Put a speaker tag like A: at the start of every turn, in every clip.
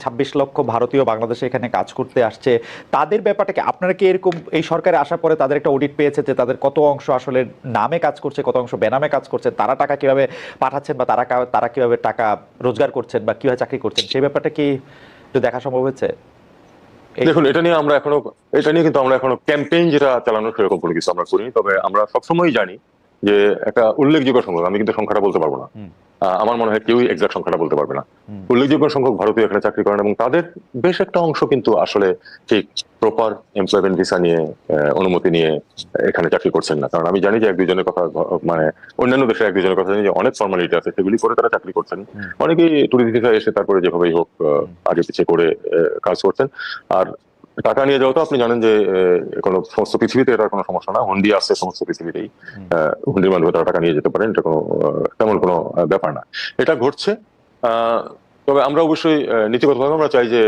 A: 26 লক্ষ ভারতীয় বাংলাদেশে এখানে কাজ করতে আসছে, তাদের ব্যাপারটাকে আপনারা কি এরকম এই সরকারে আসার পরে তাদের একটা অডিট পেয়েছে যে তাদের কত অংশ আসলে নামে কাজ করছে, কত অংশ বেনামে কাজ করছে, তারা টাকা কিভাবে পাঠাচ্ছেন বা তারা কিভাবে টাকা রোজগার করছেন বা কিভাবে চাকরি করছেন, সেই ব্যাপারটা কি একটু দেখা সম্ভব হয়েছে?
B: দেখুন, এটা নিয়ে কিন্তু আমরা এখনো ক্যাম্পেইন যেটা চালানো সেরকম কোনো কিছু আমরা করিনি। তবে আমরা সবসময় জানি যে একটা উল্লেখযোগ্য সংখ্যক, আমি কিন্তু সংখ্যাটা বলতে পারবো না, আমার মনে হয় কেউই এক্সাক্ট সংখ্যাটা বলতে পারবে না, উল্লেখযোগ্য সংখ্যক ভারতীয় এখানে চাকরি করেন এবং তাদের বেশ একটা অংশ কিন্তু আসলে ঠিক প্রপার এমপ্লয়মেন্ট ভিসা নিয়ে অনুমতি নিয়ে এখানে চাকরি করছেন না। কারণ আমি জানি যে এক দুজনের কথা, মানে অন্যান্য দেশের এক দুজনের কথা জানি যে অনেক ফর্মালিটি আছে, সেগুলি করে তারা চাকরি করছেন। অনেকেই টুরিস্ট ভিসা এসে তারপরে যেভাবেই হোক আগে পিছিয়ে করে কাজ করছেন। আর টাকা নিয়ে যাওয়া তো আপনি জানেন যে কোনো সমস্ত পৃথিবীতে এটার কোনো সমস্যা না, হুন্ডি আছে সমস্ত পৃথিবীতেই, হুন্ডির মাধ্যমে তারা টাকা নিয়ে যেতে পারেন, এটা কোনো তেমন কোনো ব্যাপার না। এটা ঘটছে। তবে আমরা অবশ্যই নীতিগতভাবে আমরা চাই যে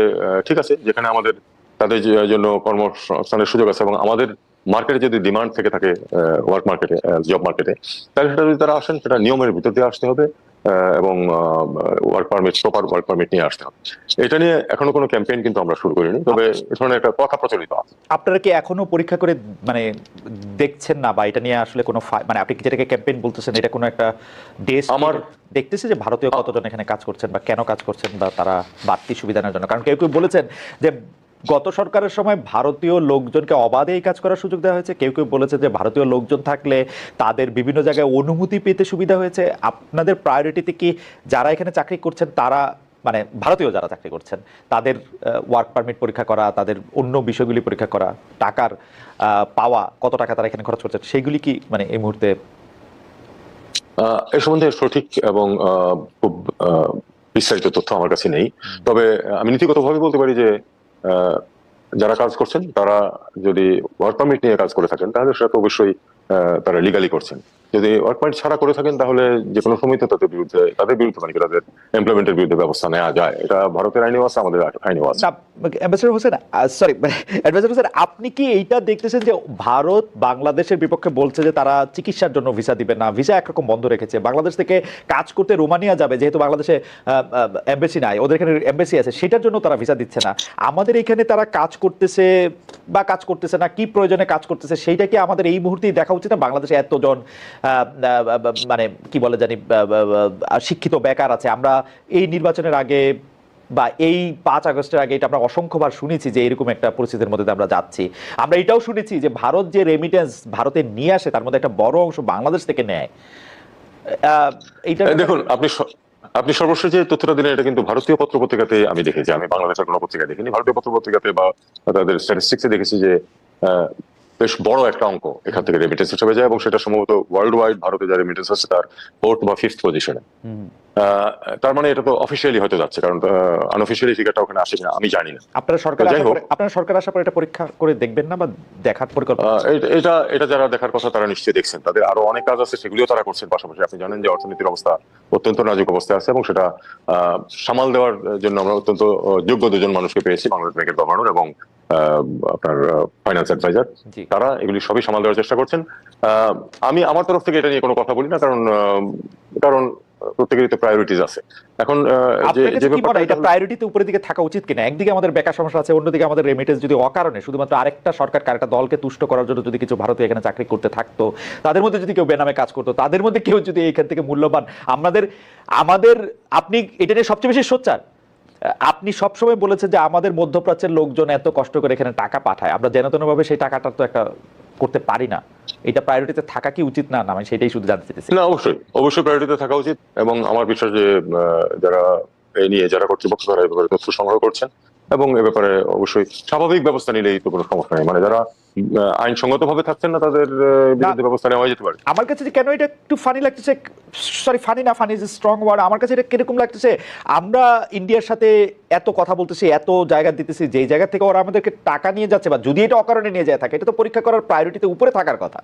B: ঠিক আছে, যেখানে আমাদের তাদের জন্য কর্মসংস্থানের সুযোগ আছে এবং আমাদের মার্কেটে যদি ডিমান্ড থেকে থাকে, ওয়ার্ক মার্কেটে, জব মার্কেটে, তাহলে সেটা যদি তারা আসেন সেটা নিয়মের ভিতর দিয়ে আসতে হবে এবং work permit, proper work permit নিয়ে আসতে হবে। এটা নিয়ে এখনো কোনো ক্যাম্পেইন কিন্তু আমরা শুরু করিনি, তবে এ ধরনের একটা কথা প্রচলিত আছে।
A: আপনারা কি এখনো পরীক্ষা করে মানে দেখছেন না, বা এটা নিয়ে আসলে কোনো মানে আপনি যেটাকে ক্যাম্পেইন বলতেছেন, এটা কোনো একটা দেশ
B: আমার
A: দেখতেছে যে ভারতীয় কতজন এখানে কাজ করছেন বা কেন কাজ করছেন, বা তারা বাড়তি সুবিধার জন্য? কারণ কেউ কেউ বলেছেন যে গত সরকারের সময় ভারতীয় লোকজনকে অবাধে এই কাজ করার সুযোগ দেওয়া হয়েছে, কেউ কেউ বলেছে যে ভারতীয় লোকজন থাকলে তাদের বিভিন্ন জায়গায় অনুমতি পেতে সুবিধা হয়েছে। আপনাদের প্রায়োরিটিতে কি যারা এখানে চাকরি করছেন তারা, মানে ভারতীয় যারা চাকরি করছেন তাদের ওয়ার্ক পারমিট পরীক্ষা করা, তাদের অন্য বিষয়গুলি পরীক্ষা করা, টাকার পাওয়া, কত টাকা তারা এখানে খরচ করছেন, সেইগুলি কি মানে এই মুহূর্তে?
B: এ সম্বন্ধে সঠিক এবং খুব বিস্তারিত তথ্য আমার কাছে নেই। তবে আমি নীতিগতভাবে বলতে পারি যে যারা কাজ করছেন তারা যদি ওয়ার্ক পারমিট নিয়ে কাজ করে থাকেন তাহলে সেটা তো অবশ্যই তারা লিগালি করছেন। যদি ওয়ার্ক পারমিট ছাড়া করে থাকেন তাহলে যে কোনো সময় তো তাদের বিরুদ্ধে মানে তাদের এমপ্লয়মেন্টের বিরুদ্ধে ব্যবস্থা নেওয়া যায়। এটা ভারতের আইনেও আছে, আমাদের আইনেও আছে।
A: Ambassador Hossain, sorry adviser Hossain, আপনি কি এইটা দেখতেছেন যে ভারত বাংলাদেশের বিপক্ষে বলছে যে তারা চিকিৎসার জন্য ভিসা দিবে না, ভিসা একরকম বন্ধ রেখেছে, বাংলাদেশ থেকে কাজ করতে রোমানিয়া যাবে যেহেতু বাংলাদেশে এমবাসি নাই, ওদের এখানে এমবাসি আছে, সেটার জন্য তারা ভিসা দিচ্ছে না, আমাদের এখানে তারা কাজ করতেছে বা কাজ করতেছে না, কি প্রয়োজনে কাজ করতেছে সেইটা কি আমাদের এই মুহূর্তেই দেখা উচিত না? বাংলাদেশে এতজন মানে কি বলে জানি শিক্ষিত বেকার আছে, আমরা এই নির্বাচনের আগে বা এই 5 আগস্টের আগে এটা আমরা অসংখ্যবার শুনেছি যে এরকম একটা পরিস্থিতির মধ্যে আমরা যাচ্ছি। আমরা এটাও শুনেছি যে ভারত যে রেমিটেন্স ভারতে নিয়ে আসে তার মধ্যে একটা বড় অংশ বাংলাদেশ থেকে নেয়।
B: দেখুন, আপনি সর্বশেষ যে তথ্যটা দিলেন এটা কিন্তু ভারতীয় পত্রপত্রিকাতে আমি দেখেছি, আমি বাংলাদেশের কোনো পত্রিকায় দেখিনি, ভারতীয় পত্রপত্রিকাতে বা তাদের স্ট্যাটিস্টিক্সে দেখেছি যে বেশ বড় একটা অঙ্ক এখান থেকে রেমিটেন্স হিসেবে যায় এবং সেটা সম্ভবত ওয়ার্ল্ড ওয়াইড ভারতে যা রেমিটেন্স আছে তার 4th বা 5th পজিশনে। তার মানে এটা তো অফিসিয়ালি হয়তো যাচ্ছে, কারণ আনঅফিসিয়ালি ফিগারটা ওখানে আসে কিনা আমি জানি না।
A: আপনারা সরকার আসার পর এটা পরীক্ষা করে দেখবেন না বা দেখার পরিকল্পনা?
B: এটা যারা দেখার কথা তারা নিশ্চয়ই দেখছেন, তাদের আরো অনেক কাজ আছে, সেগুলিও তারা করছেন পাশাপাশি। আপনি জানেন যে অর্থনীতির অবস্থা অত্যন্ত নাজুক অবস্থায় আছে এবং সেটা সামাল দেওয়ার জন্য আমরা অত্যন্ত যোগ্য দুজন মানুষকে পেয়েছি, বাংলাদেশ ব্যাংকের গভর্নর এবং আপনার ফাইন্যান্স অ্যাডভাইজার। তারা এগুলি সবই সামাল দেওয়ার চেষ্টা করছেন। আমি আমার তরফ থেকে এটা নিয়ে কোনো কথা বলি না, কারণ প্রত্যেকেরই তো প্রায়োরিটিজ আছে। এখন
A: এটা প্রায়োরিটিতে উপরের দিকে থাকা উচিত কিনা? একদিকে আমাদের বেকার সমস্যা আছে, অন্যদিকে আমাদের রেমিটেন্স যদি অকারণে শুধুমাত্র আরেকটা সরকার আরেকটা দলকে তুষ্ট করার জন্য যদি কিছু ভারতীয় এখানে চাকরি করতে থাকতো, তাদের মধ্যে যদি কেউ বেনামে কাজ করতো, তাদের মধ্যে কেউ যদি এখান থেকে মূল্যবান আমাদের আপনি এটা নিয়ে সবচেয়ে বেশি সোচ্চার। আপনি সবসময় বলেছেন যে আমাদের মধ্যপ্রাচ্যের লোকজন এত কষ্ট করে এখানে টাকা পাঠায়, আমরা যেন তেন ভাবে সেই টাকাটা তো একটা করতে পারি না। এটা প্রায়োরিটিতে থাকা কি উচিত না? আমি সেটাই শুধু জানতে চাইছি।
B: না, অবশ্যই প্রায়োরিটিতে থাকা উচিত এবং আমার বিশ্বাস যে যারা এই নিয়ে যারা কর্তৃপক্ষ তারা এই ব্যাপারে তথ্য সংগ্রহ করছেন এবং এ ব্যাপারে অবশ্যই স্বাভাবিক ব্যবস্থা নিলেই তো কোনো সমস্যা নেই। মানে যারা আইনসঙ্গত ভাবে থাকছেন না তাদের বিরুদ্ধে ব্যবস্থা নেওয়া যেতে পারে।
A: আমার কাছে কেন এটা একটু ফানি লাগতেছে, সরি ফানি না, ফানি ইজ স্ট্রং ওয়ার্ড, আমার কাছে এটা কিরকম লাগতেছে, আমরা ইন্ডিয়ার সাথে এত কথা বলতেছি, এত জায়গা দিতেছি, যেই জায়গা থেকে ওরা আমাদেরকে টাকা নিয়ে যাচ্ছে বা যদি এটা অকারণে নিয়ে যায় থাকে, এটা তো পরীক্ষা করার প্রায়োরিটিতে উপরে থাকার কথা।